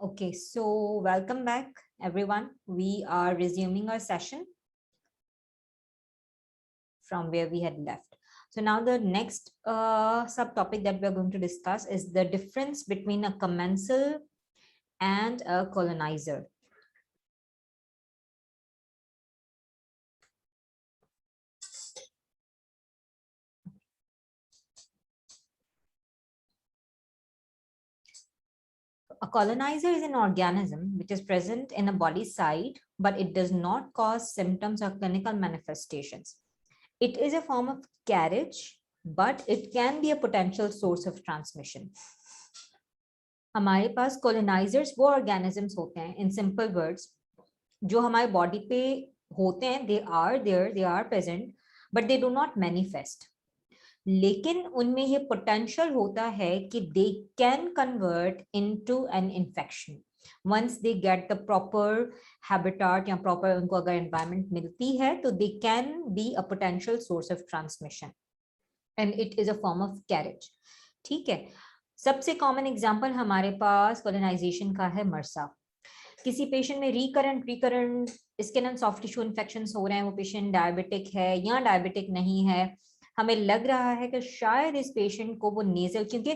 Okay, so welcome back, everyone. We are resuming our session from where we had left. So now the next subtopic that we're going to discuss is the difference between a commensal and a colonizer. A colonizer is an organism which is present in a body site, but it does not cause symptoms or clinical manifestations. It is a form of carriage, but it can be a potential source of transmission. हमारे पास colonizers वो organisms होते हैं, in simple words, जो हमारे body पे होते हैं, they are there, they are present, but they do not manifest. लेकिन उनमें ये पोटेंशियल होता है कि they can convert into an infection once they get the proper habitat या प्रॉपर उनको अगर एनवायरनमेंट मिलती है तो they can be a potential source of transmission and it is a form of carriage. ठीक है, सबसे कॉमन एग्जांपल हमारे पास कोलोनाइजेशन का है मरसा. किसी पेशेंट में recurrent skin and soft tissue infection हो रहे हैं, वो पेशेंट डायबिटिक है या डायबिटिक नहीं है, हमें लग रहा है कि शायद इस पेशेंट को वो नेजल, क्योंकि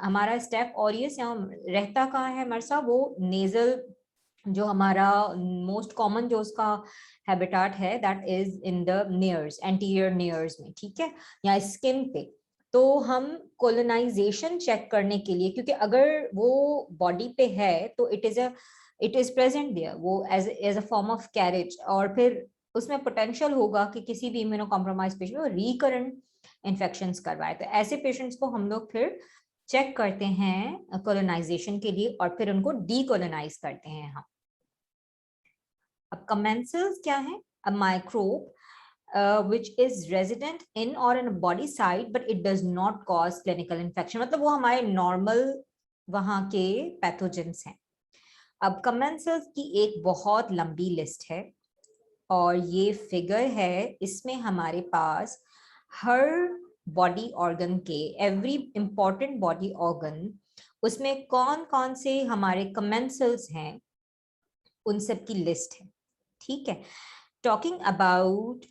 हमारा स्टेफ ऑरियस या रहता कहाँ है मरसा, वो नेजल जो हमारा मोस्ट कॉमन जो उसका हैबिटेट है that is in the नेयर्स, anterior नेयर्स में, ठीक है, या स्किन पे. तो हम कोलोनाइजेशन चेक करने के लिए, क्योंकि अगर वो बॉडी पे है तो इट इज प्रेजेंट देयर, वो as a form of carriage, और फिर उसमें पोटेंशियल होगा कि किसी भी इम्यूनो कॉम्प्रोमाइज पेशेंट को रिकरेंट इन्फेक्शंस करवाए. तो ऐसे पेशेंट्स को हम लोग फिर चेक करते हैं कोलोनाइजेशन के लिए और फिर उनको डीकोलोनाइज करते हैं हम. अब कमेंसल्स क्या है? अ microbe which is resident in or in a body site but it does not cause clinical infection. मतलब वो हमारे नॉर्मल वहां के पैथोजेंस हैं. अब कमेंसल्स की एक बहुत लंबी लिस्ट है और ये फिगर है, इसमें हमारे पास हर बॉडी ऑर्गन के, एवरी इंपॉर्टेंट बॉडी ऑर्गन, उसमें कौन कौन से हमारे कमेंसल्स हैं उन सब की लिस्ट है. ठीक है, टॉकिंग अबाउट,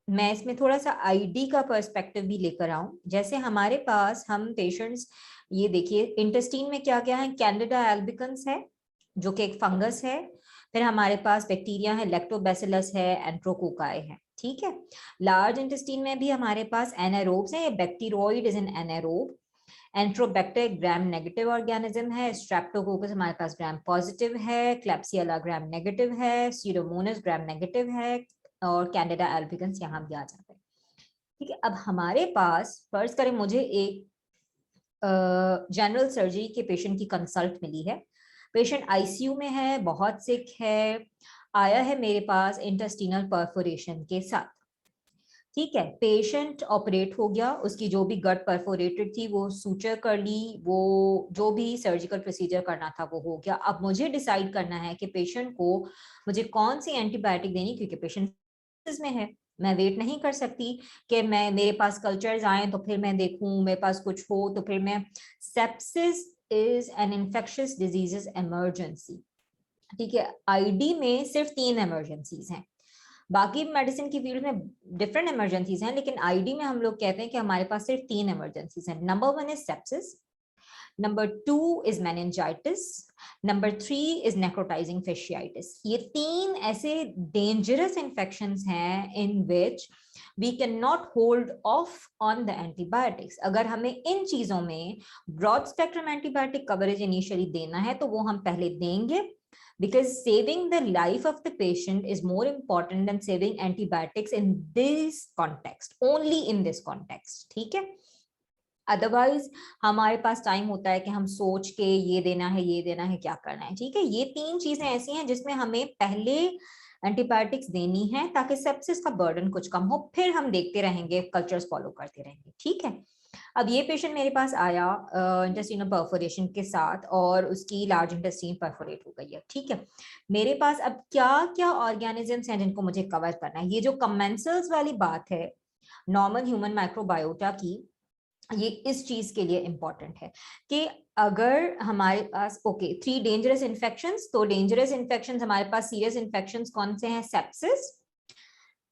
मैं इसमें थोड़ा सा आईडी का पर्सपेक्टिव भी लेकर आऊं. जैसे हमारे पास हम पेशेंट्स, ये देखिए इंटेस्टाइन में क्या क्या है, कैंडिडा एल्बिकन्स है जो कि एक फंगस है, फिर हमारे पास बैक्टीरिया है, लैक्टोबैसिलस है, एंट्रोकोकाई है. ठीक है, लार्ज इंटेस्टाइन में भी हमारे पास एनारोब्स हैं, bacteroid is an anaerobe. Enterobacter gram negative organism है, स्ट्रेप्टोकोकस हमारे पास ग्राम पॉजिटिव है, क्लैप्सियला ग्राम नेगेटिव है, सीडोमोनास ग्राम नेगेटिव है, और कैंडिडा एल्बिकन्स यहाँ भी आ जाते हैं. ठीक है, अब हमारे पास फर्ज करें मुझे एक जनरल सर्जरी के पेशेंट की कंसल्ट मिली है, पेशेंट आईसीयू में है, बहुत सिक है, आया है मेरे पास इंटेस्टिनल परफोरेशन के साथ. ठीक है, पेशेंट ऑपरेट हो गया, उसकी जो भी गट परफोरेटेड थी वो सूचर कर ली, वो जो भी सर्जिकल प्रोसीजर करना था वो हो गया. अब मुझे डिसाइड करना है कि पेशेंट को मुझे कौन सी एंटीबायोटिक देनी, क्योंकि पेशेंट में है, मैं वेट नहीं कर सकती कि मैं मेरे पास कल्चर्स आए तो फिर मैं देखूं, मेरे पास कुछ हो तो फिर मैं. Sepsis is an infectious diseases emergency. ठीक है, आईडी में सिर्फ 3 इमरजेंसीज हैं, बाकी मेडिसिन की फील्ड में डिफरेंट इमरजेंसीज हैं, लेकिन आईडी में हम लोग कहते हैं कि हमारे पास सिर्फ 3 इमरजेंसीज हैं. Number 1 is sepsis, number 2 is meningitis, number 3 is necrotizing fasciitis. ये 3 ऐसे डेंजरस इन्फेक्शंस हैं in which we can not hold off on the antibiotics. अगर हमें इन चीजों में broad spectrum antibiotic coverage initially देना है तो वो हम पहले देंगे, because saving the life of the patient is more important than saving antibiotics in this context, only in this context. ठीक है, अदरवाइज हमारे पास टाइम होता है कि हम सोच के ये देना है, ये देना है, क्या करना है. ठीक है, ये 3 चीजें ऐसी हैं जिसमें हमें पहले एंटीबायोटिक्स देनी है ताकि सेप्सिस का बर्डन कुछ कम हो, फिर हम देखते रहेंगे, कल्चर्स फॉलो करते रहेंगे. ठीक है, अब ये पेशेंट मेरे पास आया इंटेस्टिनल परफोरेशन के साथ और उसकी लार्ज इंटेस्टाइन परफोरेट हो गई है. ठीक है, मेरे पास अब क्या क्या ऑर्गेनिजम्स हैं जिनको मुझे कवर करना है. ये जो कमेंसल्स वाली बात है नॉर्मल ह्यूमन माइक्रोबायोटा की, ये इस चीज के लिए इंपॉर्टेंट है कि अगर हमारे पास 3 डेंजरस इन्फेक्शंस, तो डेंजरस इन्फेक्शंस हमारे पास सीरियस इन्फेक्शंस कौन से हैं? Sepsis,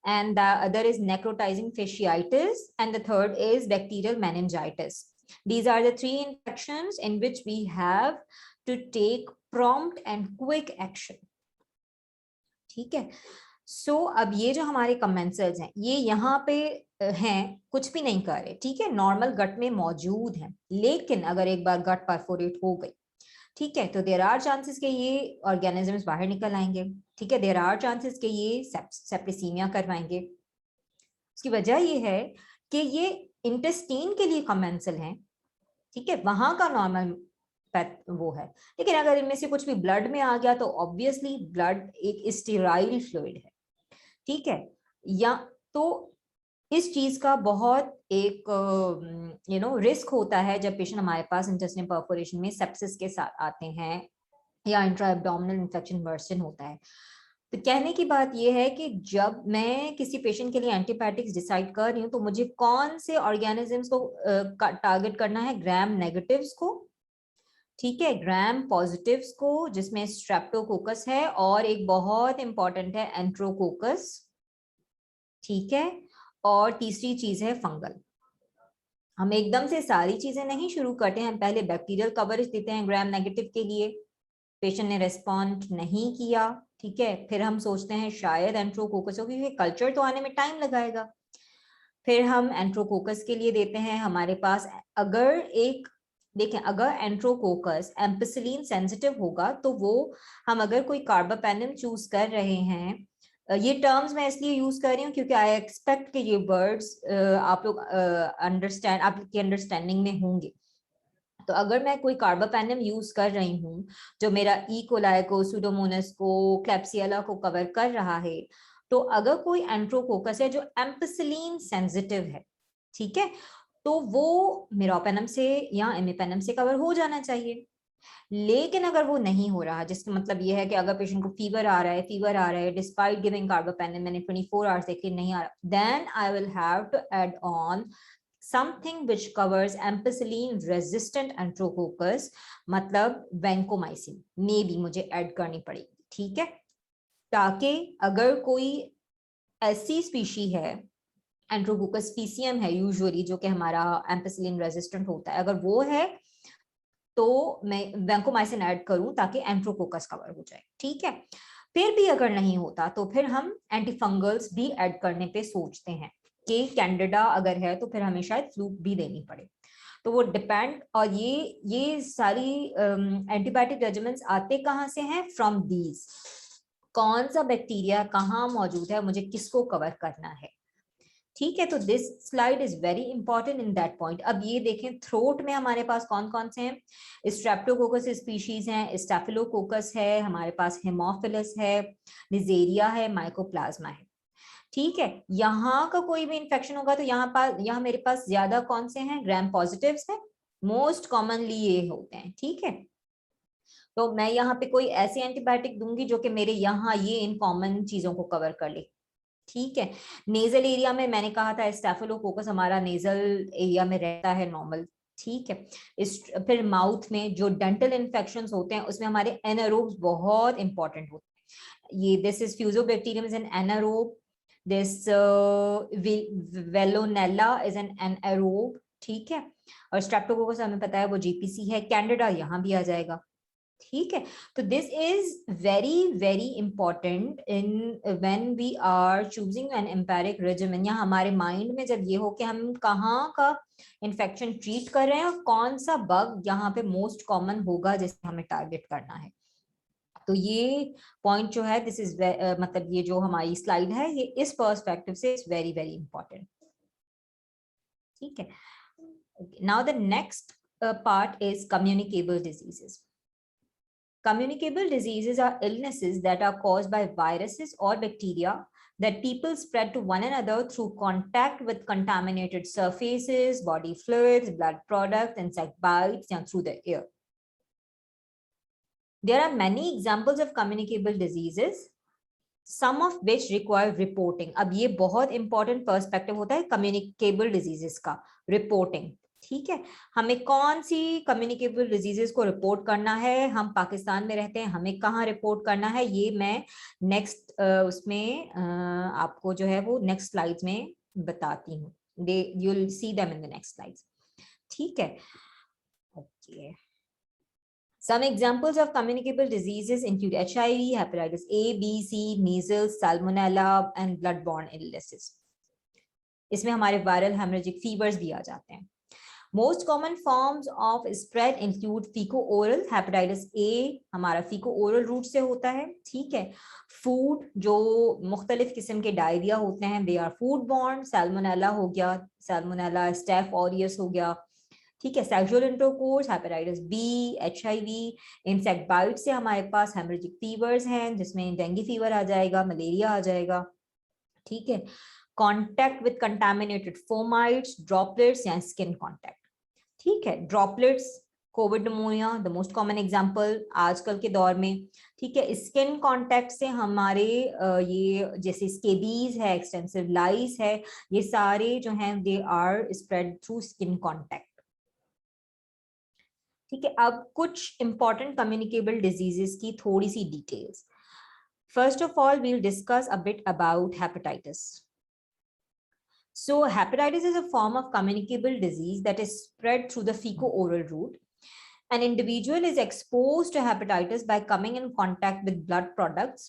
and the other is necrotizing fasciitis, and the third is bacterial meningitis. These are the 3 infections in which we have to take prompt and quick action. ठीक है, अब ये जो हमारे कमेंसल्स हैं ये यहाँ पे हैं, कुछ भी नहीं कर रहे, ठीक है, नॉर्मल गट में मौजूद हैं, लेकिन अगर एक बार गट परफोरेट हो गई, ठीक है, तो देयर आर चांसेस के ये ऑर्गेनिजम्स बाहर निकल आएंगे, ठीक है, देयर आर चांसेस के ये सेप्टिसीमिया करवाएंगे। उसकी वजह ये है कि ये इंटेस्टाइन के लिए कमेंसल हैं, ठीक है, वहां का नॉर्मल वो है, लेकिन अगर इनमें से कुछ भी ब्लड में आ गया तो ऑब्वियसली ब्लड एक स्टेराइल फ्लूइड है, ठीक है, या तो इस चीज का बहुत एक रिस्क होता है जब पेशेंट हमारे पास इंटेस्टाइनल परफोरेशन में सेप्सिस के साथ आते हैं या इंट्रा एब्डोमिनल इन्फेक्शन वर्सन होता है। तो कहने की बात यह है कि जब मैं किसी पेशेंट के लिए एंटीबायोटिक्स डिसाइड कर रही हूँ तो मुझे कौन से ऑर्गेनिजम्स को टारगेट करना है? ग्राम नेगेटिव्स को, ठीक है, ग्राम पॉजिटिव्स को जिसमें स्ट्रेप्टोकोकस है, और एक बहुत इंपॉर्टेंट है एंट्रोकोकस, ठीक है, और तीसरी चीज है फंगल। हम एकदम से सारी चीजें नहीं शुरू करते हैं, हम पहले बैक्टीरियल कवरेज देते हैं ग्राम नेगेटिव के लिए, पेशेंट ने रेस्पॉन्ड नहीं किया, ठीक है, फिर हम सोचते हैं शायद एंट्रोकोकस हो, क्योंकि कल्चर तो आने में टाइम लगाएगा, फिर हम एंट्रोकोकस के लिए देते हैं हमारे पास। अगर एक देखें, अगर एंट्रोकोकस एम्पिसिलिन सेंसिटिव होगा तो वो हम अगर कोई कार्बापेनम चूज कर रहे हैं, ये टर्म्स मैं इसलिए यूज कर रही हूँ क्योंकि आई एक्सपेक्ट कि ये वर्ड्स आप लोग आपकी अंडरस्टैंडिंग में होंगे। तो अगर मैं कोई कार्बापेनम यूज कर रही हूँ जो मेरा ई कोलाई को, सूडोमोनास को, क्लेप्सियला को कवर कर रहा है, तो अगर कोई एंट्रोकोकस है जो एम्पिसिलिन सेंसिटिव है, ठीक है, तो वो मेरोपेनम से या इमिपेनम से कवर हो जाना चाहिए। लेकिन अगर वो नहीं हो रहा, जिसका मतलब ये है कि अगर पेशेंट को फीवर आ रहा है डिस्पाइट गिविंग कार्बापेनम, मैंने 24 आवर्स देखे नहीं आ रहा, then I will have to add on something which covers ampicillin resistant enterococcus, मतलब vancomycin में भी मुझे ऐड करनी पड़ेगी, ठीक है, ताकि अगर कोई ऐसी स्पीशी है, एंट्रोकोकस पीसीएम है यूजुअली जो कि हमारा एम्पिसिलिन रेजिस्टेंट होता है, अगर वो है तो मैं वैंकोमाइसिन ऐड करूं ताकि एंट्रोकोकस कवर हो जाए, ठीक है। फिर भी अगर नहीं होता तो फिर हम एंटीफंगल्स भी ऐड करने पे सोचते हैं कि कैंडिडा अगर है तो फिर हमें शायद फ्लूक भी देनी पड़े, तो वो डिपेंड। और ये सारी एंटीबायोटिक रेजिमेंट्स आते कहाँ से हैं? फ्रॉम दीज, कौन सा बैक्टीरिया कहाँ मौजूद है, मुझे किसको कवर करना है, ठीक है। तो this slide is very important in that point. अब ये देखें, थ्रोट में हमारे पास कौन कौन से हैं? स्ट्रेप्टोकोकस स्पीशीज हैं, स्टेफिलोकोकस है, हमारे पास हेमोफिलस है, निजेरिया है, माइकोप्लाज्मा है, ठीक है। यहाँ का कोई भी इंफेक्शन होगा तो यहाँ मेरे पास ज्यादा कौन से हैं? ग्राम पॉजिटिव्स हैं, मोस्ट कॉमनली ये होते हैं, ठीक है। तो मैं यहाँ पे कोई ऐसी एंटीबायोटिक दूंगी जो कि मेरे यहाँ ये इन कॉमन चीजों को कवर कर ले, ठीक है। नेजल एरिया में मैंने कहा था स्टेफिलोकोकस हमारा नेजल एरिया में रहता है नॉर्मल, ठीक है। फिर माउथ में जो डेंटल इन्फेक्शंस होते हैं उसमें हमारे एनारोब्स बहुत इंपॉर्टेंट होते हैं। ये this is fusobacterium is an anaerobe, this veillonella is an anaerobe, ठीक है। और स्ट्रेप्टोकोकस हमें पता है वो जीपीसी है, कैंडिडा यहाँ भी आ जाएगा, ठीक है। तो this is very very important in when we are choosing an empiric regimen, या हमारे माइंड में जब ये हो कि हम कहाँ का इन्फेक्शन ट्रीट कर रहे हैं और कौन सा बग यहाँ पे मोस्ट कॉमन होगा जिसे हमें टारगेट करना है। तो ये पॉइंट जो है दिस इज मतलब ये जो हमारी स्लाइड है ये इस पर्सपेक्टिव से इज वेरी वेरी इंपॉर्टेंट, ठीक है। Now the next part is communicable diseases. Communicable diseases are illnesses that are caused by viruses or bacteria that people spread to one another through contact with contaminated surfaces, body fluids, blood products, insect bites, and through the air. There are many examples of communicable diseases, some of which require reporting. अब ये बहुत important perspective होता है communicable diseases का, reporting, ठीक है, हमें कौन सी कम्युनिकेबल डिजीजेस को रिपोर्ट करना है, हम पाकिस्तान में रहते हैं, हमें कहाँ रिपोर्ट करना है, ये मैं नेक्स्ट उसमें आपको जो है वो नेक्स्ट स्लाइड्स में बताती हूँ. They you will see them in the next slides. ठीक है, okay. Some examples of communicable diseases include HIV, hepatitis A, B, C, measles, salmonella, and blood-borne illnesses. इसमें हमारे वायरल हेमरेजिक फीवर्स भी आ जाते हैं. Most common forms of spread include feco oral. Hepatitis A हमारा feco oral route से होता है. ठीक है, फूड जो मुख्तलिफ किस्म के डायरिया होते हैं, they are food borne. Salmonella हो गया, सैल्मोनेला स्टेफ ऑरियस हो गया. ठीक है, sexual intercourse, hepatitis B, HIV, insect bite से हमारे पास हेमरेजिक फीवर्स हैं जिसमें डेंगू फीवर आ जाएगा, मलेरिया आ जाएगा. ठीक है, contact with contaminated fomites, droplets या स्किन कॉन्टैक्ट. ठीक है, droplets, Covid pneumonia the most common example आजकल के दौर में. ठीक है, स्किन कांटेक्ट से हमारे ये जैसे स्केबीज है, एक्सटेंसिव लाइस है, ये सारे जो हैं they are spread through skin contact. ठीक है, अब कुछ इंपॉर्टेंट कम्युनिकेबल डिजीजेस की थोड़ी सी details. First of all we will discuss a bit about hepatitis. So hepatitis is a form of communicable disease that is spread through the fecal-oral route. An individual is exposed to hepatitis by coming in contact with blood products,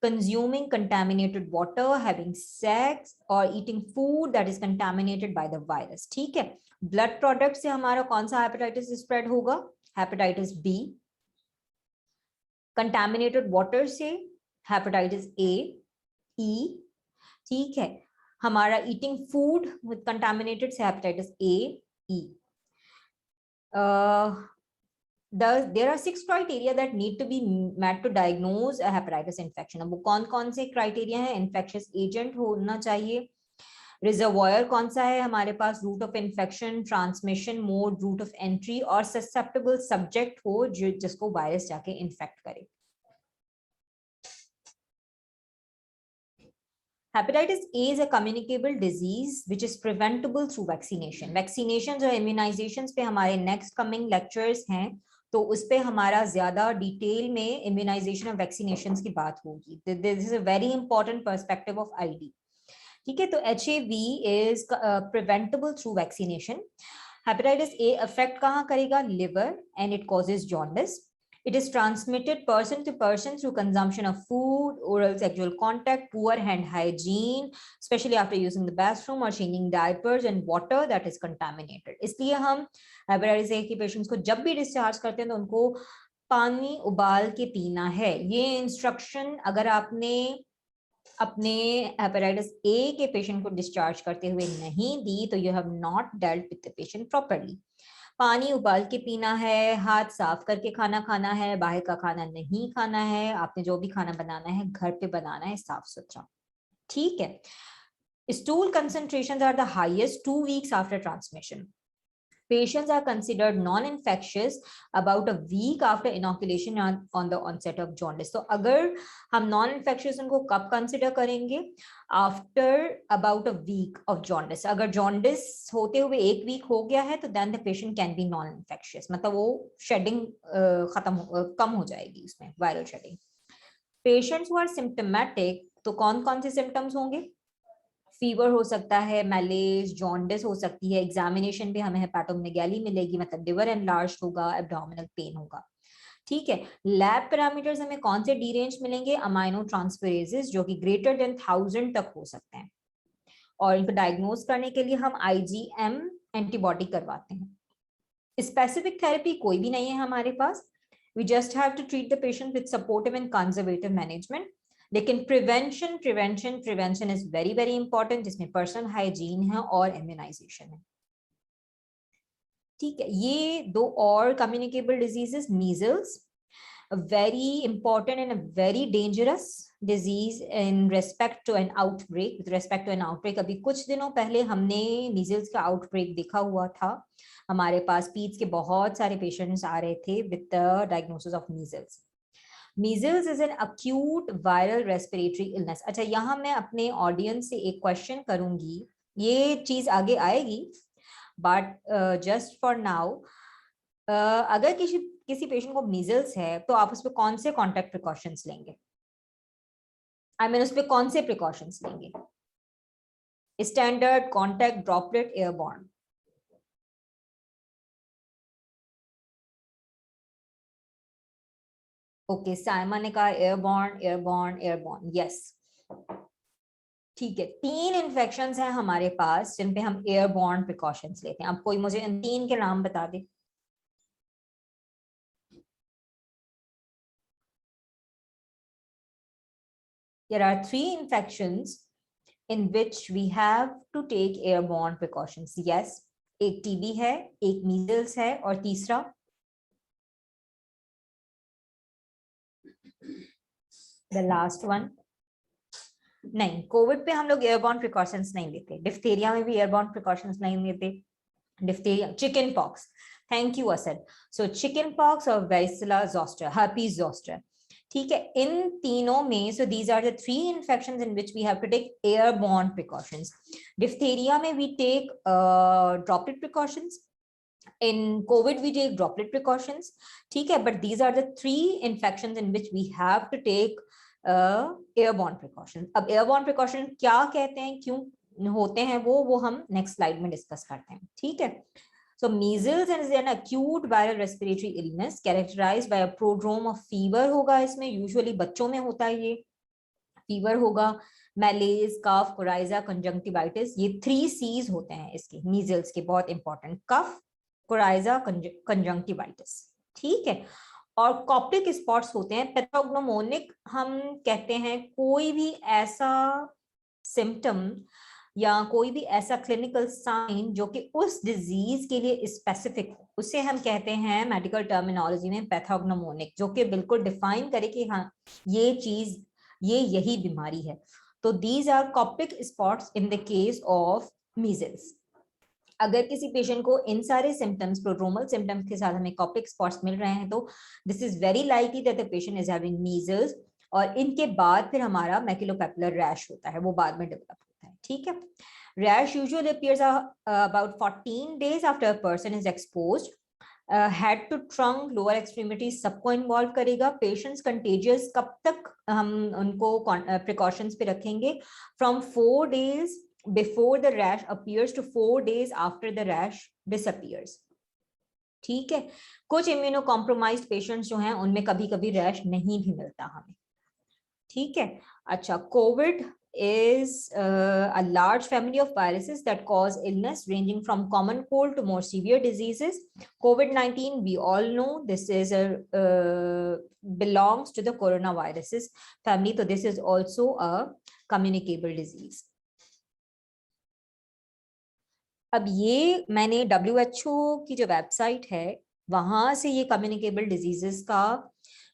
consuming contaminated water, having sex, or eating food that is contaminated by the virus. ठीक है, blood product से हमारा कौन सा hepatitis spread होगा? Hepatitis B. Contaminated water से hepatitis A, E. ठीक है, हमारा eating food with contaminated से hepatitis A, E. There are 6 criteria that need to be met to diagnose a hepatitis infection. अब वो कौन से criteria है? Infectious agent होना चाहिए, रिजर्वॉयर कौन सा है हमारे पास, route of infection, transmission mode, route of entry, और ससेप्टेबल सब्जेक्ट हो जिसको वायरस जाके इन्फेक्ट करे. Hepatitis A is a communicable disease which is preventable through vaccination. Vaccinations और immunizations पे हमारे next coming lectures हैं, तो उस पे हमारा ज्यादा डिटेल में immunization और vaccinations की बात होगी. This is a very important perspective of ID. ठीक है, तो HIV is preventable through vaccination. Hepatitis A affect कहाँ करेगा? Liver, and it causes jaundice. It is transmitted person to person through consumption of food, oral sexual contact, poor hand hygiene, especially after using the bathroom or changing diapers, and water that is contaminated. इसलिए हम hepatitis A के patients को जब भी discharge करते हैं तो उनको पानी उबाल के पीना है. ये इंस्ट्रक्शन अगर आपने अपने हेपेटाइटिस ए के पेशेंट को डिस्चार्ज करते हुए नहीं दी तो you have not dealt with the patient properly. पानी उबाल के पीना है, हाथ साफ करके खाना खाना है, बाहर का खाना नहीं खाना है, आपने जो भी खाना बनाना है घर पे बनाना है साफ सुथरा. ठीक है, stool concentrations are the highest 2 weeks after transmission. Patients are considered non-infectious about a week after inoculation on the onset of jaundice. तो अगर हम non-infectious उनको कब consider करेंगे? After about a week of jaundice. अगर jaundice होते हुए 1 week हो गया है तो then the patient can be non-infectious. मतलब वो shedding कम हो जाएगी उसमें, viral shedding. Patients who are symptomatic, तो कौन से symptoms होंगे? फीवर हो सकता है, मैलेज, जॉन्डिस हो सकती है, एग्जामिनेशन भी हमें हेपेटोमेगाली मिलेगी, मतलब लिवर एनलार्ज्ड होगा, एब्डोमिनल पेन होगा. ठीक है, लैब पैरामीटर्स हमें कौन से डीरेंज मिलेंगे? अमाइनो ट्रांसफेरेजेस जो कि ग्रेटर देन 1000 तक हो सकते हैं, और इनको डायग्नोज करने के लिए हम IgM एंटीबॉडी करवाते हैं. स्पेसिफिक थेरेपी कोई भी नहीं है हमारे पास. We just have to treat the patient with supportive and conservative management. लेकिन prevention is very very important, जिसमें पर्सनल हाइजीन है और इम्यूनाइजेशन है. ठीक है, ये 2 और communicable diseases, measles, very important and a very dangerous disease in respect to an outbreak. With respect to an outbreak, अभी कुछ दिनों पहले हमने मीजल्स का आउटब्रेक देखा हुआ था. हमारे पास पीड्स के बहुत सारे पेशेंट्स आ रहे थे with the diagnosis of measles. Measles is an acute viral respiratory illness. अच्छा, यहाँ मैं अपने ऑडियंस से एक क्वेश्चन करूंगी, ये चीज आगे आएगी, बट जस्ट फॉर नाउ अगर किसी किसी पेशेंट को मीजल्स है तो आप उस पर कौन से कॉन्टैक्ट प्रिकॉशंस लेंगे? आई मीन उस पर कौन से प्रिकॉशंस लेंगे? Standard, contact, droplet, airborne? Okay, Saima ने कहा एयरबॉर्न, एयरबॉर्न, एयरबॉर्न। यस, ठीक है। 3 इन्फेक्शंस हैं हमारे पास जिन पे हम एयरबॉर्न प्रिकॉशंस लेते हैं। अब कोई मुझे इन 3 के नाम बता दे। There are 3 infections in which we have to take airborne precautions. Yes, एक टीबी है, एक मीजल्स है, और तीसरा द लास्ट वन। नहीं, कोविड पे हम लोग एयरबॉर्न प्रिकॉशंस नहीं लेते। डिफ्थेरिया में भी एयरबॉर्न प्रिकॉशंस नहीं लेते। Diphtheria, chicken pox, thank you Asad. So chicken pox और वेरिसिला जोस्टर, हर्पीज जोस्टर, ठीक है। इन तीनों में, so these are the 3 infections in which we have to take airborne precautions. Diphtheria में we take droplet precautions, in COVID we take droplet precautions, ठीक है। but these are the 3 infections in which we have to take airborne precautions. अब airborne precaution क्या कहते हैं, क्यों होते हैं वो हम नेक्स्ट स्लाइड में डिस्कस करते हैं, ठीक है। So measles is an acute viral respiratory illness characterized by a prodrome of fever होगा, इसमें यूजुअली बच्चों में होता है ये फीवर होगा, मैलेज, कफ, कोराइजा, कंजंक्टिवाइटिस, ये 3 C's होते हैं इसके, मीजल्स के, बहुत इंपॉर्टेंट, कफ, कोराइजा, कंजंक्टिवाइटिस, ठीक है। और कॉप्टिक स्पॉट्स होते हैं। पैथोग्नोमोनिक हम कहते हैं कोई भी ऐसा सिम्टम या कोई भी ऐसा क्लिनिकल साइन जो कि उस डिजीज के लिए स्पेसिफिक हो, उसे हम कहते हैं मेडिकल टर्मिनोलॉजी में पैथोग्नोमोनिक, जो कि बिल्कुल डिफाइन करे कि हाँ ये चीज, ये यही बीमारी है। तो these are Koplik spots in the case of measles. अगर किसी पेशेंट को इन सारे सिम्टम्स, प्रोड्रोमल सिम्टम्स के साथ हमें कॉप्टिक स्पॉट्स मिल रहे हैं, तो this is very likely that the patient is having measles. और इनके बाद फिर हमारा मैक्युलोपैपुलर रैश होता है, वो बाद में डेवलप होता है, ठीक है। Rash usually appears about 14 days after a person is exposed. Head to trunk, lower extremity सबको इन्वॉल्व करेगा। पेशेंट्स कंटेजियस कब तक हम उनको प्रिकॉशंस पे रखेंगे? From 4 days before the rash appears to 4 days after the rash disappears, ठीक है। कुछ इम्यूनो कॉम्प्रोमाइज्ड पेशेंट्स जो हैं उनमें कभी कभी रैश नहीं भी मिलता हमें, ठीक है। अच्छा, Covid is a large family of viruses that cause illness ranging from common cold to more severe diseases. COVID-19, we all know this is a belongs to the coronaviruses family, so this is also a communicable disease. अब ये मैंने WHO की जो website है वहां से ये communicable diseases का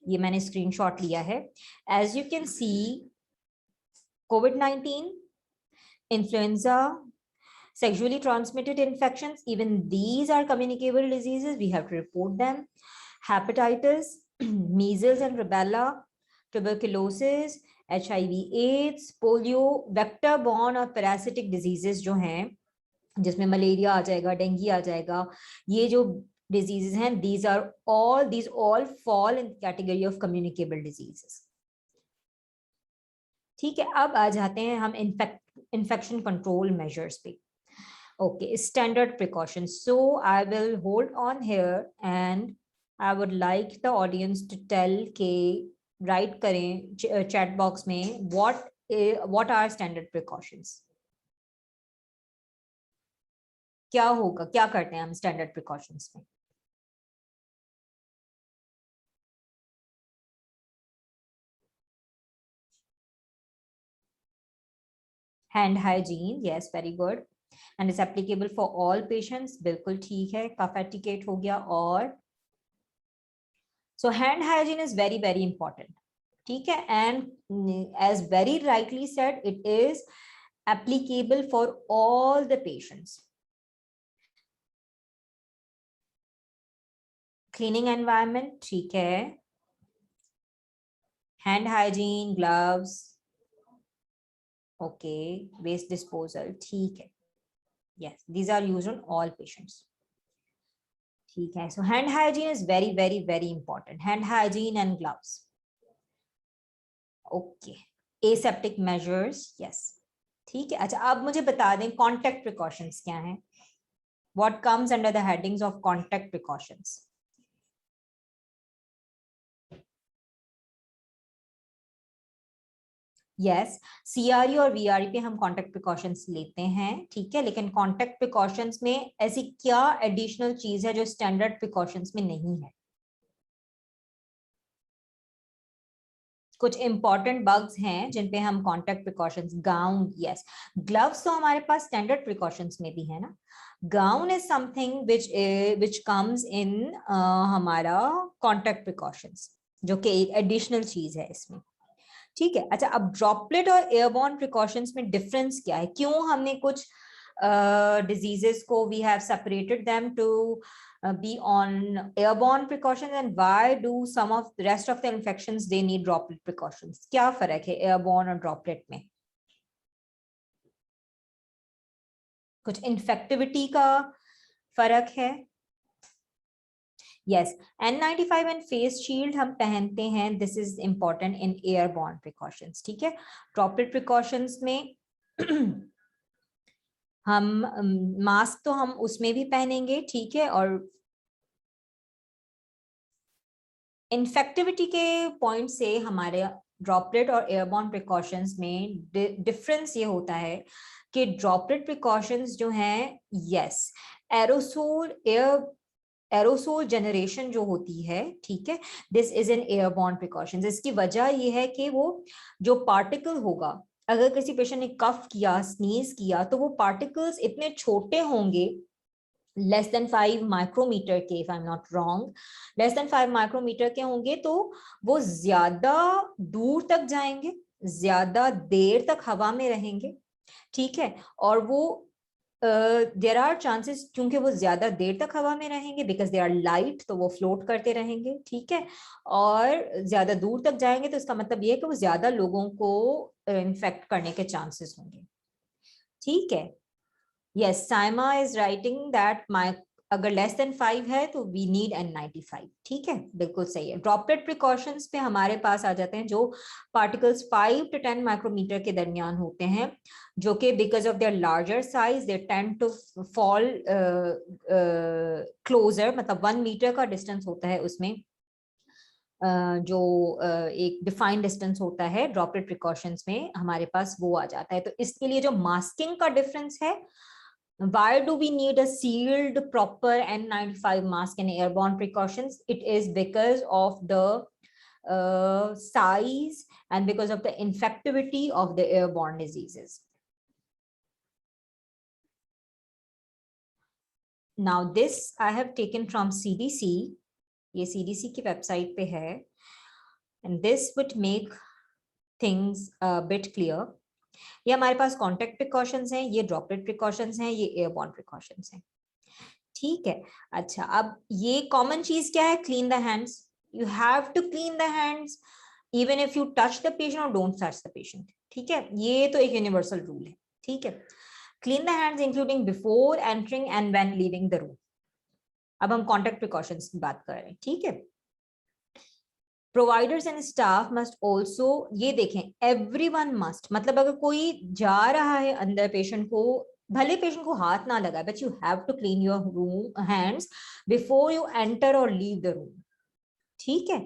ये मैंने स्क्रीनशॉट लिया है। As you can see, COVID-19, influenza, sexually transmitted infections, even these are communicable diseases, we have to report them. Hepatitis, measles and rubella, tuberculosis, HIV/AIDS, polio, vector borne और parasitic diseases जो हैं जिसमें malaria आ जाएगा, dengue आ जाएगा, ये जो diseases हैं, these all fall in category of communicable diseases, ठीक है। अब आ जाते हैं हम infection control measures पे। Okay, standard precautions. So I will hold on here and I would like the audience to tell के write करें chat box में what are standard precautions, क्या होगा, क्या करते हैं हम स्टैंडर्ड प्रिकॉशंस में? Hand hygiene, yes, very good, and is applicable for all patients, बिल्कुल ठीक है। कफ एटिकेट हो गया, और so hand hygiene is very very important, ठीक है। And as very rightly said, it is applicable for all the patients. Cleaning environment, ठीक है। Hand hygiene, gloves, okay, waste disposal, ठीक है। Yes, these are used on all patients. ठीक है, so hand hygiene is very very very important. Hand hygiene and gloves. Okay, aseptic measures, yes. ठीक है, अच्छा अब मुझे बता दें contact precautions क्या हैं. What comes under the headings of contact precautions? Yes, CRE और वीआरई पे हम कॉन्टैक्ट प्रिकॉशंस लेते हैं, ठीक है, लेकिन कॉन्टैक्ट प्रिकॉशंस में ऐसी क्या एडिशनल चीज है जो स्टैंडर्ड प्रिकॉशंस में नहीं है? कुछ इंपॉर्टेंट बग्स हैं जिन पे हम contact precautions, gown, yes, gloves तो हमारे पास स्टैंडर्ड प्रिकॉशंस में भी है ना. Gown is something which comes in हमारा कॉन्टैक्ट प्रिकॉशंस, जो कि एक एडिशनल चीज है इसमें. ठीक है, अच्छा अब ड्रॉपलेट और एयरबॉर्न प्रिकॉशंस में डिफरेंस क्या है? क्यों हमने कुछ डिजीजेस को we have separated them to be on airborne precautions and why do some of the rest of the infections they need droplet precautions? क्या फर्क है airborne और droplet में? कुछ infectivity का फर्क है? Yes, N95 and face shield हम पहनते हैं. This is important in airborne precautions. ठीक है, droplet precautions में हम मास्क तो हम उसमें भी पहनेंगे, ठीक है, और इन्फेक्टिविटी के पॉइंट से हमारे ड्रॉपलेट और एयरबॉर्न प्रिकॉशंस में डिफरेंस ये होता है कि ड्रॉपलेट प्रिकॉशंस जो हैं, यस, एरोसोल जनरेशन जो होती है, ठीक है, this is an airborne precautions. इसकी वजह ये है कि वो जो पार्टिकल होगा, अगर किसी पेशेंट ने कफ किया, स्नीज किया, तो वो पार्टिकल्स इतने छोटे होंगे, लेस देन 5 माइक्रोमीटर के, if I am not wrong, less than 5 micrometre के होंगे, तो वो ज्यादा दूर तक जाएंगे, ज्यादा देर तक हवा में रहेंगे, ठीक है, और वो देयर आर चांसेस, क्योंकि वो ज्यादा देर तक हवा में रहेंगे, बिकॉज दे आर लाइट, तो वो फ्लोट करते रहेंगे, ठीक है, और ज्यादा दूर तक जाएंगे, तो इसका मतलब ये है कि वो ज्यादा लोगों को इन्फेक्ट करने के चांसेस होंगे. ठीक है, yes, Saima is writing that my, अगर लेस देन 5 है तो वी नीड N95. ठीक है, बिल्कुल सही है. ड्रॉपलेट प्रिकॉशंस पे हमारे पास आ जाते हैं जो पार्टिकल्स 5 to 10 माइक्रोमीटर के दरमियान होते हैं, जो कि because of their larger size they tend to fall closer, मतलब 1 मीटर का डिस्टेंस होता है उसमें, जो एक डिफाइंड डिस्टेंस होता है ड्रॉपलेट प्रिकॉशंस में हमारे पास, वो आ जाता है. तो इसके लिए जो मास्किंग का डिफरेंस है, why do we need a sealed proper N95 mask in airborne precautions? It is because of the size and because of the infectivity of the airborne diseases. Now this I have taken from CDC. ये CDC की website पे है, and this would make things a bit clear. ये हमारे पास contact precautions हैं, ये droplet precautions हैं, ये एयरबॉर्न प्रिकॉशंस हैं. ठीक है, अच्छा अब ये कॉमन चीज क्या है? Clean the hands. You have to clean the hands even if you touch the patient और डोंट टच द पेशेंट. ठीक है, ये तो एक यूनिवर्सल रूल है. ठीक है, clean the hands including before entering and when leaving the room. अब हम कॉन्टैक्ट प्रिकॉशंस की बात कर रहे हैं. ठीक है, providers and staff must also, ये देखें, एवरीवन मस्ट, मतलब अगर कोई जा रहा है अंदर पेशेंट को, भले पेशेंट को हाथ ना लगा, but you have to clean your room hands before you enter और लीव द रूम. ठीक है,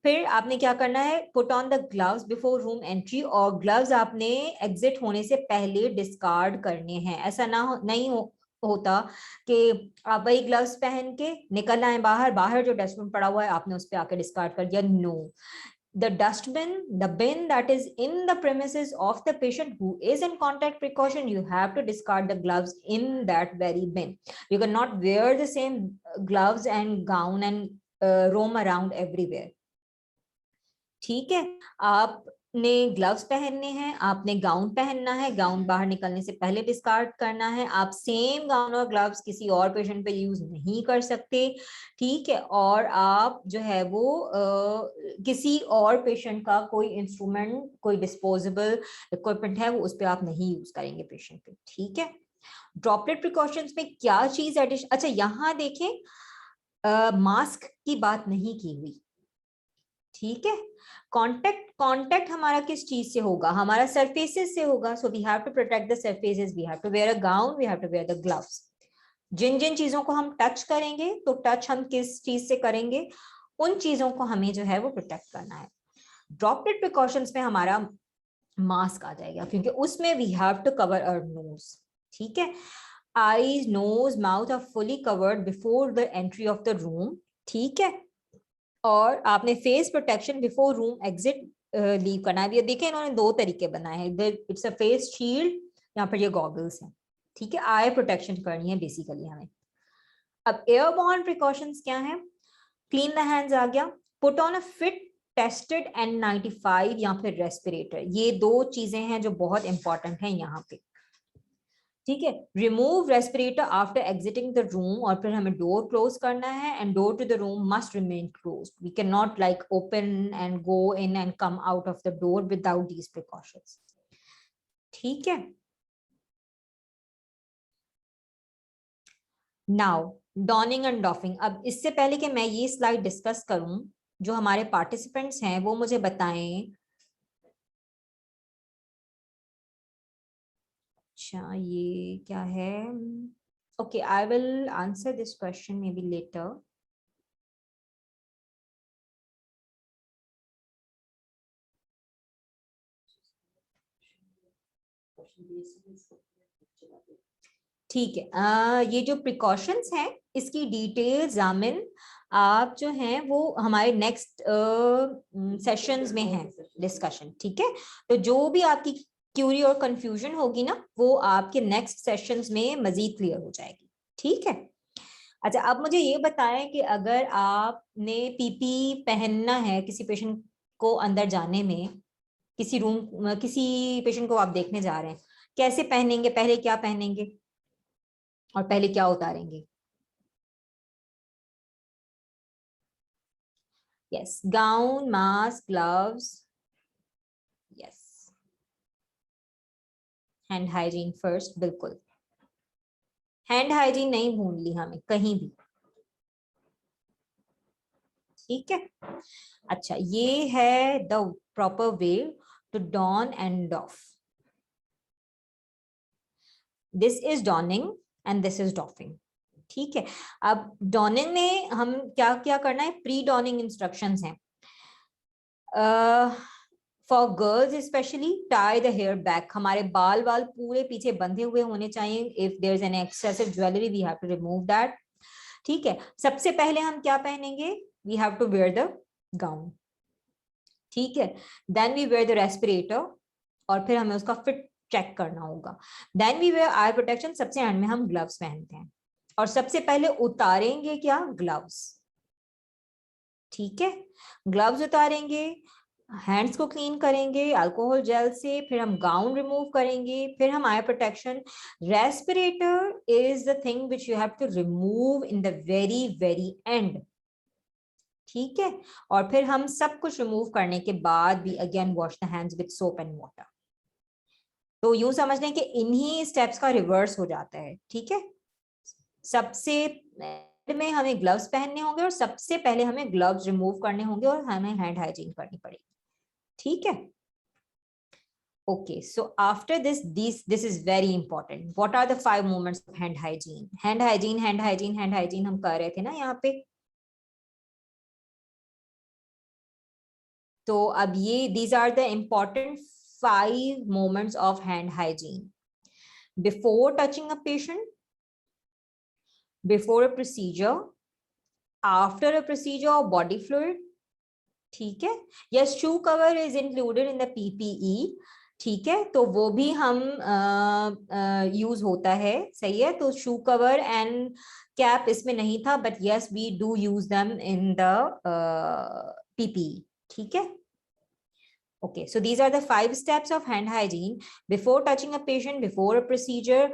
फिर आपने क्या करना है? Put on the gloves before room entry, और ग्लव्स आपने एग्जिट होने से पहले डिस्कार्ड करने हैं. ऐसा नहीं होता कि आप वही ग्लव्स पहन के निकल आए बाहर, बाहर जो डस्टबिन पड़ा हुआ है आपने उस पर आके डिस्कार्ड कर दिया. No, the bin that is in the premises of the patient who is in contact precaution, you have to discard the gloves in that very bin. You cannot wear the same gloves and gown and roam around everywhere. ठीक है, आपने gloves पहनने हैं, आपने gown पहनना है, gown बाहर निकलने से पहले डिस्कार्ड करना है. आप सेम गाउन और ग्लव्स किसी और पेशेंट पे यूज नहीं कर सकते. ठीक है, और आप जो है वो किसी और पेशेंट का कोई इंस्ट्रूमेंट, कोई डिस्पोजेबल इक्विपमेंट है, वो उस पर आप नहीं यूज करेंगे पेशेंट पे. ठीक है, ड्रॉपलेट प्रिकॉशंस में क्या चीज एडिशन, अच्छा यहाँ देखें मास्क की बात नहीं की हुई, ठीक है। कांटेक्ट हमारा किस चीज से होगा, हमारा सरफेसेस से होगा, so we have to protect the surfaces, we have to wear a gown, we have to wear the gloves. जिन जिन चीजों को हम टच करेंगे, तो टच हम किस चीज से करेंगे, उन चीजों को हमें जो है वो प्रोटेक्ट करना है। ड्रॉपलेट प्रिकॉशंस में हमारा मास्क आ जाएगा, क्योंकि उसमें we have to cover our nose, ठीक है। Eyes, nose, mouth are fully covered before the entry of the room, ठीक है। और आपने face protection before room exit leave करना है। ये देखिए इन्होंने दो तरीके बनाए हैं, इट्स अ फेस शील्ड, यहाँ पर ये गॉगल्स हैं, ठीक है। आई प्रोटेक्शन करनी है बेसिकली हमें। अब एयरबॉर्न प्रिकॉशंस क्या है, क्लीन द हैंड्स आ गया, put on a fit tested N95 या फिर रेस्पिरेटर, ये दो चीजें हैं जो बहुत इंपॉर्टेंट हैं यहाँ पे, ठीक है। Remove respirator after exiting the room, और फिर हमें डोर क्लोज करना है, and door to the room must remain close, we can not like open and go in and come out of the door without these precautions, ठीक है। Now dawning and doffing, अब इससे पहले कि मैं ये स्लाइड डिस्कस करूं, जो हमारे पार्टिसिपेंट्स हैं वो मुझे बताएं। अच्छा ये क्या है, okay I will answer this question maybe later. ठीक है, ये जो प्रिकॉशंस हैं इसकी डिटेल्स जामिन आप जो हैं वो हमारे नेक्स्ट सेशंस में हैं डिस्कशन, ठीक है। तो जो भी आपकी क्यूरी और कंफ्यूजन होगी ना, वो आपके नेक्स्ट सेशंस में मजीद क्लियर हो जाएगी, ठीक है। अच्छा अब मुझे ये बताएं कि अगर आपने पीपी पहनना है किसी पेशेंट को अंदर जाने में, किसी रूम, किसी पेशेंट को आप देखने जा रहे हैं, कैसे पहनेंगे, पहले क्या पहनेंगे और पहले क्या उतारेंगे? Yes, gown, mask, gloves, yes, hand hygiene first, बिल्कुल। हैंड हाइजीन नहीं भूलनी हमें कहीं भी, ठीक है। अच्छा ये है the proper way to don and off, this is donning and this is doffing, ठीक है। अब डॉनिंग में हम क्या क्या करना है, प्री डॉनिंग इंस्ट्रक्शंस हैं। For girls specially tie the hair back, हमारे बाल वाल पूरे पीछे बंधे हुए होने चाहिए, if there is an excessive jewellery we have to remove that, ठीक है। सबसे पहले हम क्या पहनेंगे, we have to wear the gown, ठीक है। Then we wear the respirator, और फिर हमें उसका फिट चेक करना होगा। Then we wear eye protection, सबसे एंड में हम ग्लव्स पहनते हैं, और सबसे पहले उतारेंगे क्या, ग्लव्स, ठीक है। ग्लव्स उतारेंगे, हैंड्स को क्लीन करेंगे अल्कोहल जेल से, फिर हम गाउन रिमूव करेंगे, फिर हम eye protection, respirator is the thing which you have to remove in the very very end, ठीक है। और फिर हम सब कुछ रिमूव करने के बाद भी again wash the hands with soap and water. तो यूं समझ लें कि इन्हीं स्टेप्स का रिवर्स हो जाता है, ठीक है। सबसे में हमें ग्लव्स पहनने होंगे, और सबसे पहले हमें ग्लव्स रिमूव करने होंगे, और हमें हैंड हाइजीन करनी पड़ेगी, ठीक है। Okay, so after this is very important. What are the 5 movements of hand hygiene? Hand hygiene, hand hygiene, hand hygiene हम कर रहे थे ना यहाँ पे। तो अब ये these are the important 5 moments of hand hygiene. Before touching a patient, before a procedure, after a procedure or body fluid, ठीक है। Yes, shoe cover is included in the PPE, ठीक है। तो वो भी हम यूज होता है, सही है। तो शू कवर एंड कैप इसमें नहीं था, but yes we do use them in the PPE, ठीक है। Okay, so these are the 5 steps of hand hygiene: before touching a patient, before a procedure,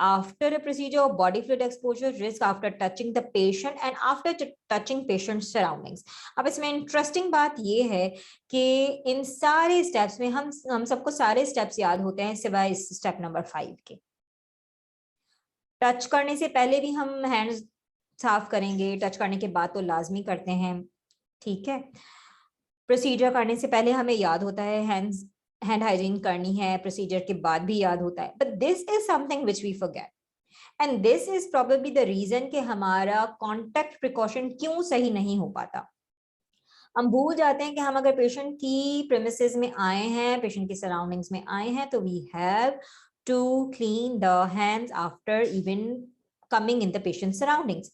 after a procedure of body fluid exposure, risk after touching the patient, and after touching patient's surroundings. अब इसमें interesting बात ये है कि इन सारे steps में हम सबको सारे स्टेप्स याद होते हैं सिवाय इस स्टेप नंबर 5 के, टच करने से पहले भी हम हैंड्स साफ करेंगे, टच करने के बाद तो लाजमी करते हैं, ठीक है। प्रोसीजर करने से पहले हमें याद होता है हैंड हाइजीन करनी है, प्रोसीजर के बाद भी याद होता है, but this is something which we forget, and this is probably the reason कि हमारा कॉन्टैक्ट प्रिकॉशन क्यों सही नहीं हो पाता। हम भूल जाते हैं कि हम अगर पेशेंट की प्रेमिसेस में आए हैं, पेशेंट की सराउंडिंग्स में आए हैं, तो we have to clean the hands after even coming in the patient surroundings,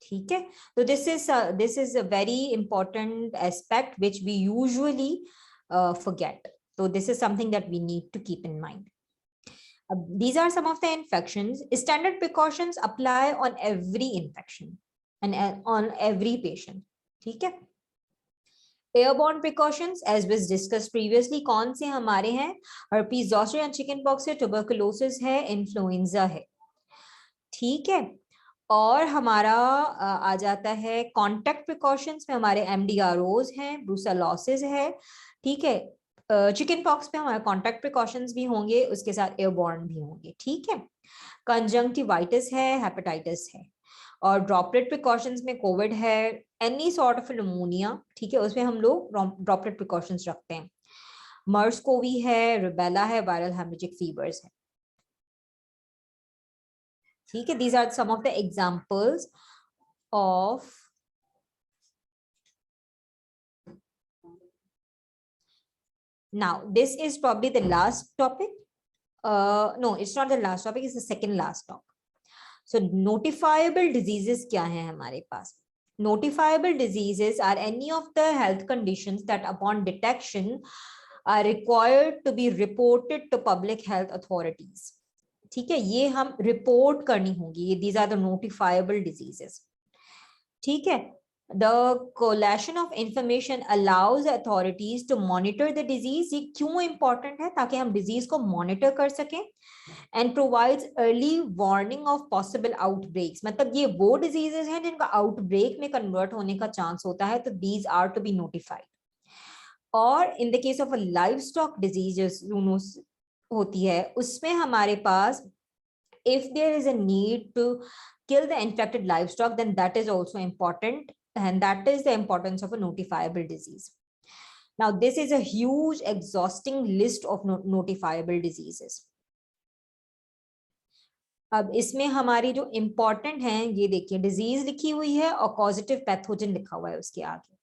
ठीक है। तो this is a very important aspect which we usually forget. So this is something that we need to keep in mind. These are some of the infections. Standard precautions apply on every infection and on every patient, ठीक है। Airborne precautions as was discussed previously, कौन से हमारे हैं? herpes zoster या chicken pox है, tuberculosis है, influenza है, ठीक है। और हमारा आ जाता है कॉन्टैक्ट प्रिकॉशंस में, हमारे MDROs हैं, ब्रूसेलोसिस है, ठीक है। चिकन पॉक्स पे हमारे कॉन्टैक्ट प्रिकॉशंस भी होंगे, उसके साथ एयरबॉर्न भी होंगे, ठीक है। कंजंक्टिवाइटिस है, हेपेटाइटिस है, और ड्रॉपलेट प्रिकॉशंस में कोविड है, एनी सॉर्ट ऑफ निमोनिया, ठीक है, उसमें हम लोग ड्रॉपलेट प्रिकॉशंस रखते हैं। मर्स कोवी है, रुबेला है, वायरल हेमरेजिक फीवर्स है, ठीक है। These are some of the examples of now this is probably the last topic. No, it's not the last topic, it's the second last topic. So notifiable diseases क्या हैं हमारे पास? Notifiable diseases are any of the health conditions that upon detection are required to be reported to public health authorities, ठीक है। ये हम report करनी होगी, ये these are the notifiable diseases, ठीक है। The collation of information allows authorities to monitor the disease. ये क्यों important है? ताकि हम disease को monitor कर सकें, and provides early warning of possible outbreaks. मतलब ये वो diseases हैं जिनका outbreak में convert होने का chance होता है, तो these are to be notified. और in the case of a livestock diseases होती है, उसमें हमारे पास if there is a need to kill the infected livestock, then that is also important, and that is the importance of a notifiable disease. Now this is a huge exhausting list of notifiable diseases. अब इसमें हमारी जो important हैं, ये देखिए, disease लिखी हुई है और causative pathogen लिखा हुआ है उसके आगे,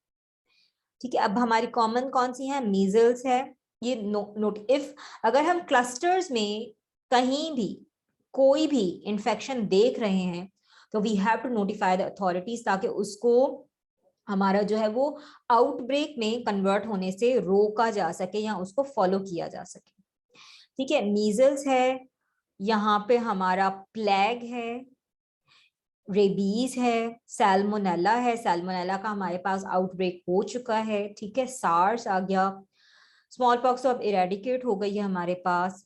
ठीक है। अब हमारी common कौन सी है? measles है, ये note if अगर हम clusters में कहीं भी कोई भी इन्फेक्शन देख रहे हैं, तो we have to notify the authorities, ताकि उसको हमारा जो है वो आउटब्रेक में कन्वर्ट होने से रोका जा सके या उसको फॉलो किया जा सके, ठीक है। मीजल्स है, यहाँ पे हमारा प्लेग है, रेबीज है, सैल्मोनेला है, सैल्मोनेला का हमारे पास आउटब्रेक हो चुका है, ठीक है। सार्स आ गया, स्मॉल पॉक्स अब इरेडिकेट हो गई है हमारे पास,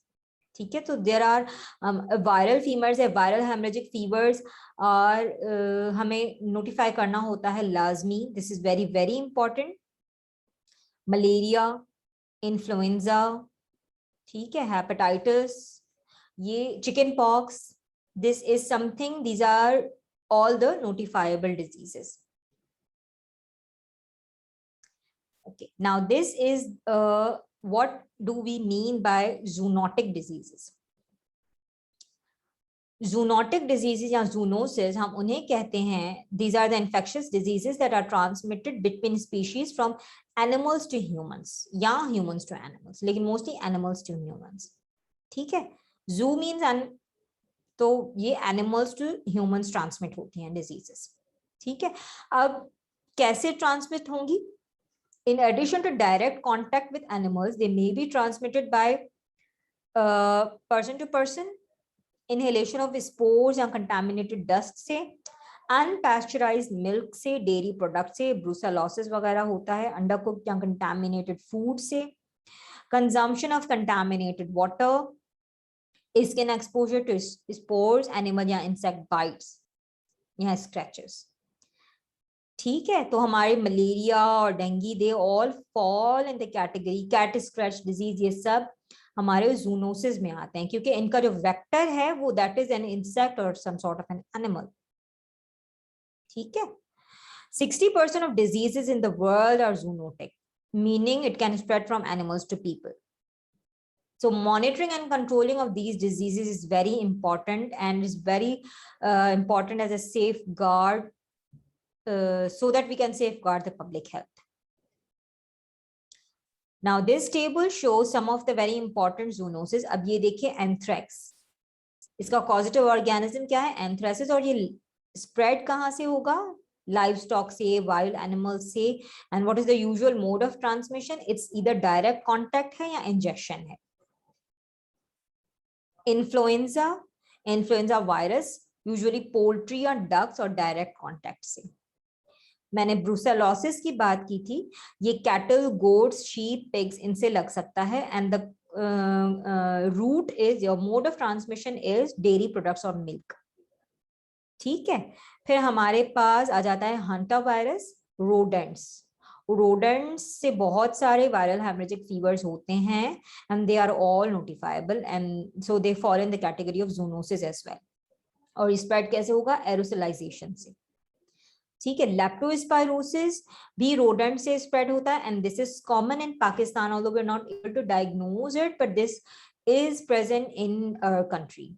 ठीक है। तो देर आर वायरल फीवर्स है, वायरल हेमरेजिक फीवर्स, और हमें नोटिफाई करना होता है लाजमी, this is very very important. Malaria, influenza, ठीक है, हेपेटाइटिस, ये chicken pox, this is something, these are all the notifiable diseases. Okay, now this is what do we mean by zoonotic diseases? Zoonotic diseases या zoonosis हम उन्हें कहते हैं, these are the infectious diseases that are transmitted between species from animals to humans या humans to animals, लेकिन mostly animals to humans, ठीक है। zoo means तो ये एनिमल्स टू ह्यूमंस ट्रांसमिट होती हैं डिजीजेस, ठीक है। अब कैसे ट्रांसमिट होंगी? In addition to direct contact with animals, they may be transmitted by person to person, inhalation of spores या कंटामिनेटेड डस्ट से, अनपैस्चराइज्ड मिल्क से, डेयरी प्रोडक्ट से, ब्रूसेलोसिस वगैरह होता है, अंडर कुक्ड या कंटामिनेटेड फूड से, consumption of contaminated water, skin exposure to spores, animal या insect bites या scratches, ठीक है। तो हमारे मलेरिया और dengue, they all fall in the category, cat scratch disease, ये सब हमारे जूनोसिस में आते हैं, क्योंकि इनका जो वेक्टर है वो दैट इज एन इंसेक्ट और some sort of an animal. ठीक है। 60% of diseases in the world are zoonotic, meaning it can spread from animals to people. So monitoring and controlling of these diseases is very important, and is very important as a safeguard, so that we can safeguard the public health. Now this table shows some of the very important zoonoses. अब ये देखिए anthrax, इसका causative organism क्या है? Anthracis। और ये spread कहाँ से होगा? Livestock से, wild animals से। And what is the usual mode of transmission? It's either direct contact है या injection है। इन्फ्लुएंजा वायरस यूजुअली पोल्ट्री और डक्स और डायरेक्ट कांटेक्ट से। मैंने ब्रूसेलोसिस की बात की थी, ये कैटल, गोट्स, शीप, पिग्स इनसे लग सकता है। And the route is, your mode of transmission is dairy products और मिल्क। ठीक है। फिर हमारे पास आ जाता है हंटा वायरस, रोडेंट्स। रोडेंट्स से बहुत सारे वायरल हेमरेजिक फीवर्स होते हैं, and they are all notifiable, and so they fall in the category of zoonosis as well. और स्प्रेड कैसे होगा? एरोसोलाइजेशन से। ठीक है। लेप्टोस्पाइरोसिस भी रोडेंट से स्प्रेड होता है, and this is common in Pakistan, although we are not able to diagnose it, but this is present in our country.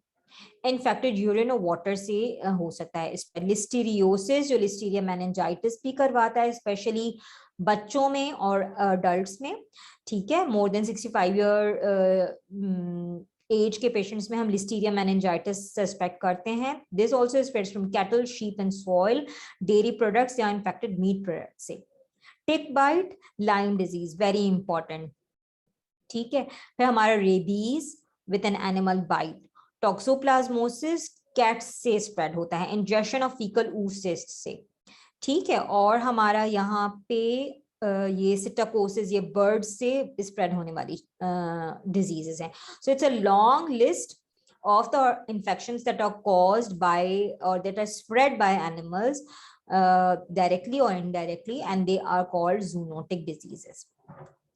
Infected urine और वाटर से हो सकता है। लिस्टीरियोसिस, जो लिस्टीरिया मेनिंजाइटिस भी करवाता है, स्पेशली बच्चों में और अडल्ट्स में। ठीक है। मोर देन 65 ईयर एज के पेशेंट्स में हम लिस्टीरिया मेनिंजाइटिस सस्पेक्ट करते हैं। This also spreads from cattle, sheep and soil, dairy products या इन्फेक्टेड मीट प्रोडक्ट से। Tick bite, Lyme disease, very important. ठीक है। फिर हमारा rabies with an animal bite. Toxoplasmosis cats से स्प्रेड होता है, इंजेक्शन ऑफ फीकल oocyst से। ठीक है। और हमारा यहाँ पे ये सिटाकोसिस, ये बर्ड से स्प्रेड होने वाली डिजीजेस हैं। So it's a long list of the infections that are caused by or that are spread by animals directly or indirectly, and they are called zoonotic diseases.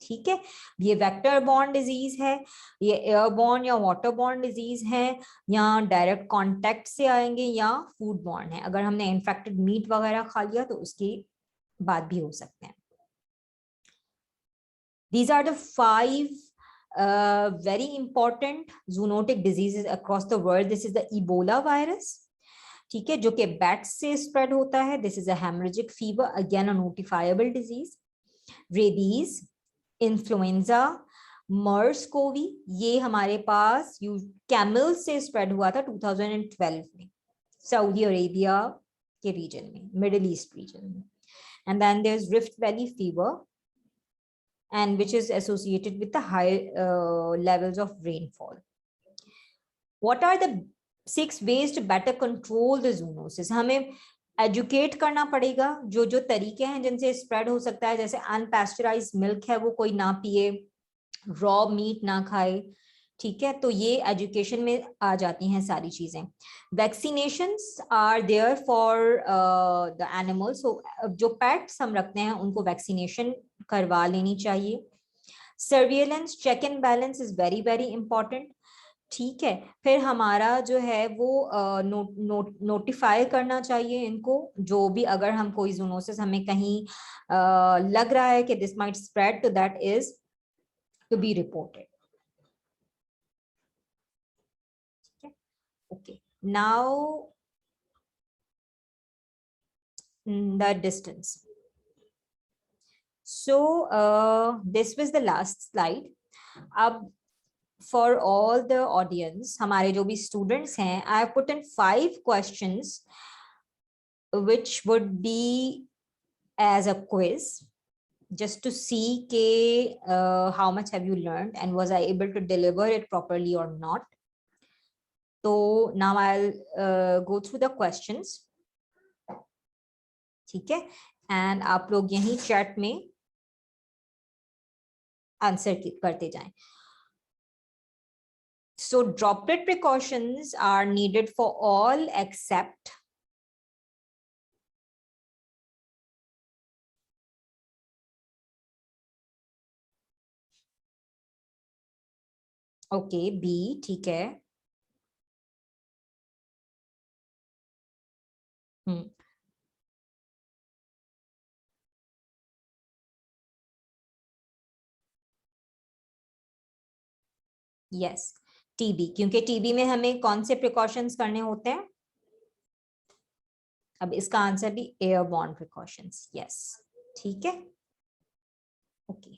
ठीक है। ये vector borne disease है, ये airborne या waterborne disease है, या direct contact से आएंगे, या फूड बॉर्न है। अगर हमने इन्फेक्टेड मीट वगैरह खा लिया तो उसकी बात भी हो सकते हैं। These are the 5 very important zoonotic diseases across the world. This is the Ebola virus, ठीक है, जो कि बैट से स्प्रेड होता है. This is a haemorrhagic fever, again a notifiable disease. Rabies, influenza, MERS CoV, ये हमारे पास कैमल से स्प्रेड हुआ था 2012 में सऊदी अरेबिया के रीजन में, मिडिल ईस्ट रीजन में. And then there is Rift Valley fever, and which is associated with the high levels of rainfall. What are the 6 ways to better control the zoonosis? हमें educate करना पड़ेगा जो जो तरीके हैं जिनसे स्प्रेड हो सकता है. जैसे अनपैस्चराइज्ड मिल्क है वो कोई ना पिए, रॉ मीट ना खाए. ठीक है, तो ये एजुकेशन में आ जाती हैं सारी चीजें. Vaccinations are there for the animals. जो पेट्स हम रखते हैं उनको वैक्सीनेशन करवा लेनी चाहिए. Surveillance, check and balance is very very important. ठीक है, फिर हमारा जो है वो नोटिफाई करना चाहिए इनको, जो भी अगर हम कोई जूनोसिस हमें कहीं लग रहा है कि दिस माइट स्प्रेड, तो that is to be reported. Okay, now the distance. So this was the last slide. अब for all the audience, हमारे जो भी students हैं, I have put in 5 questions which would be as a quiz, just to see how much have you learned and was I able to deliver it properly or not. So now I'll go through the questions. ठीक है, and आप लोग यही chat में answer करते जाएं. So droplet precautions are needed for all except okay, B, ठीक है। हम्म, यस, टीबी, क्योंकि टीबी में हमें कौन से प्रिकॉशंस करने होते हैं? अब इसका आंसर भी एयरबॉर्न प्रिकॉशंस, यस, ठीक है, okay,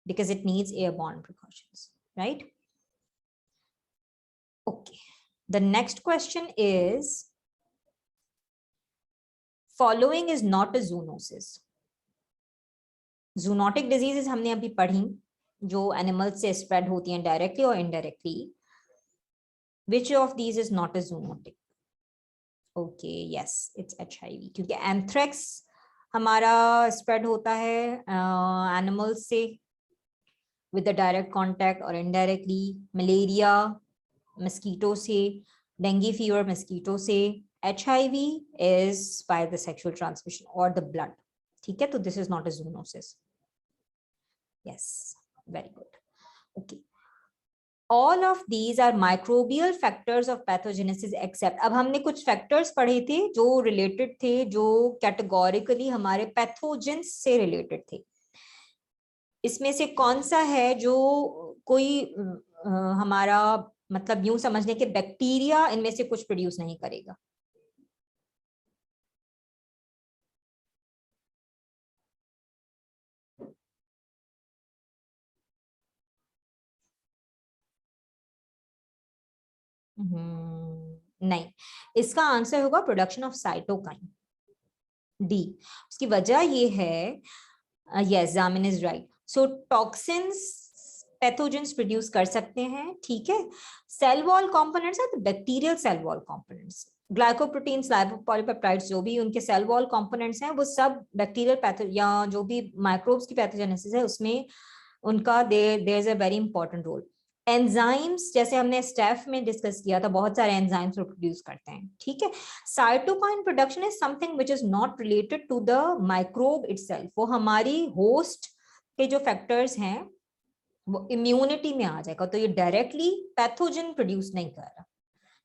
because it needs airborne precautions, right? Okay, the next question is, following is not a zoonosis. Zoonotic diseases हमने अभी पढ़ी, जो एनिमल से स्प्रेड होती हैं डायरेक्टली और indirectly. Which of these is not a zoonotic? Okay, yes, it's HIV, क्योंकि anthrax हमारा स्प्रेड होता है एनिमल से विद द डायरेक्ट कांटेक्ट और इनडायरेक्टली। मलेरिया मस्कीटो से, डेंगू फीवर मस्कीटो से। HIV is by the sexual transmission और the blood, ठीक है, तो this is not a zoonosis. Yes, very good, okay. All of these are microbial factors of pathogenesis except, अब हमने कुछ factors पढ़े थे जो रिलेटेड थे, जो कैटेगोरिकली हमारे पैथोजेंस से रिलेटेड थे। इसमें से कौन सा है जो कोई हमारा मतलब यूं समझने के बैक्टीरिया इनमें से कुछ प्रोड्यूस नहीं करेगा? नहीं, इसका आंसर होगा प्रोडक्शन ऑफ साइटोकाइन, डी। उसकी वजह ये है, यस, जामिन is right. So toxins pathogens produce कर सकते हैं, ठीक है। सेल वॉल कंपोनेंट्स है, तो bacterial cell wall components, glycoproteins, lipopolypeptides, जो भी उनके सेल वॉल कंपोनेंट्स हैं, वो सब बैक्टीरियल पैथो या जो भी माइक्रोब्स की पैथोजेनेसिस है उसमें उनका there is a very important role. Enzymes, जैसे हमने स्टेफ में डिस्कस किया था, बहुत सारे एंजाइम्स प्रोड्यूस करते हैं, ठीक है। Cytokine production is something which is not related to the microbe itself, वो हमारी होस्ट के जो फैक्टर्स हैं वो इम्यूनिटी में आ जाएगा, तो ये डायरेक्टली पैथोजन प्रोड्यूस नहीं कर रहा,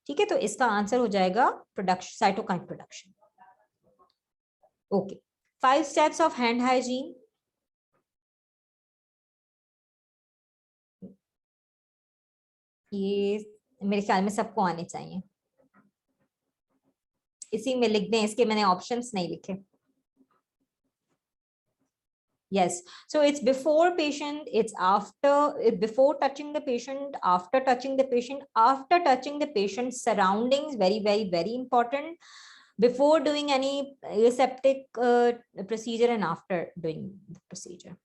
ठीक है। तो इसका आंसर हो जाएगा production, cytokine production, okay. 5 steps of hand hygiene, ये मेरे ख्याल में सबको आने चाहिए, इसी में लिख दें, इसके मैंने ऑप्शंस नहीं लिखे। Yes, so it's before patient, it's after, before touching the patient, after touching the patient, after touching the patient's surroundings, very, very, very important. Before doing any aseptic procedure and after doing the procedure.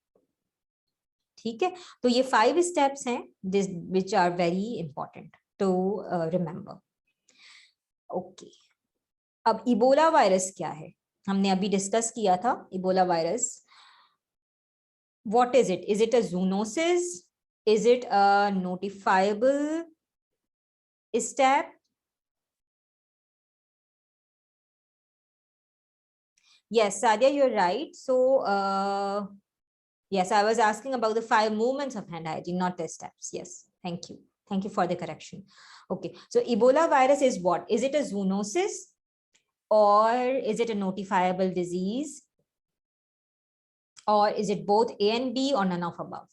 ठीक है, तो ये 5 steps हैं this which are very important to remember. Okay. अब Ebola virus क्या है? हमने अभी डिस्कस किया था Ebola virus. What is it? Is it a zoonosis? Is it a notifiable step? Yes, Sadia, you're right. So, yes, I was asking about the 5 movements of hand hygiene, not the steps. Yes, thank you. Thank you for the correction. Okay, so Ebola virus is what? Is it a zoonosis or is it a notifiable disease? Or is it both A and B or none of above?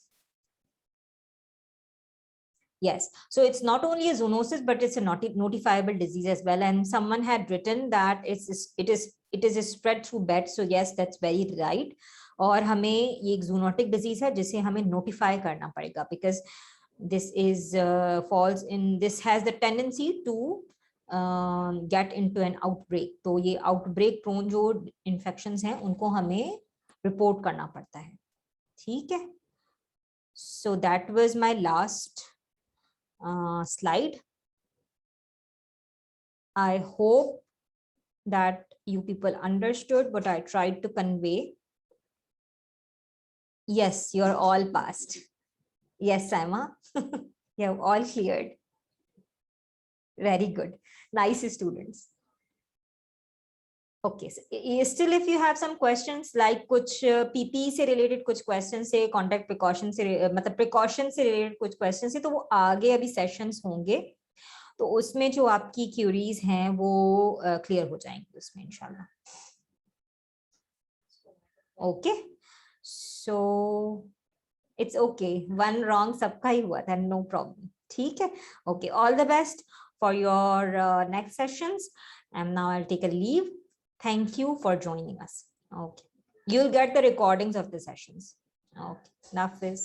Yes, so it's not only a zoonosis, but it's a notifiable disease as well. And someone had written that it is a spread through bed. So yes, that's very right. और हमें ये एक zoonotic disease है जिसे हमें notify करना पड़ेगा, because this is falls in, this has the tendency to get into an outbreak. तो ये outbreak prone जो infections हैं उनको हमें report करना पड़ता है, ठीक है। So that was my last slide. I hope that you people understood what I tried to convey. Yes, you're all passed. Yes, Saima, you have all cleared. Very good. Nice students. Okay, so still if you have some questions like कुछ PPE से related कुछ questions से contact precaution से मतलब precaution से related कुछ questions से, तो वो आगे अभी sessions होंगे, तो उसमें जो आपकी queries हैं वो clear हो जाएंगे उसमें इंशाल्लाह. Okay, so it's okay, one wrong सबका ही हुआ था, no problem. ठीक है, okay, all the best for your next sessions, and now I'll take a leave. Thank you for joining us. Okay, you'll get the recordings of the sessions. Okay, Nafiz.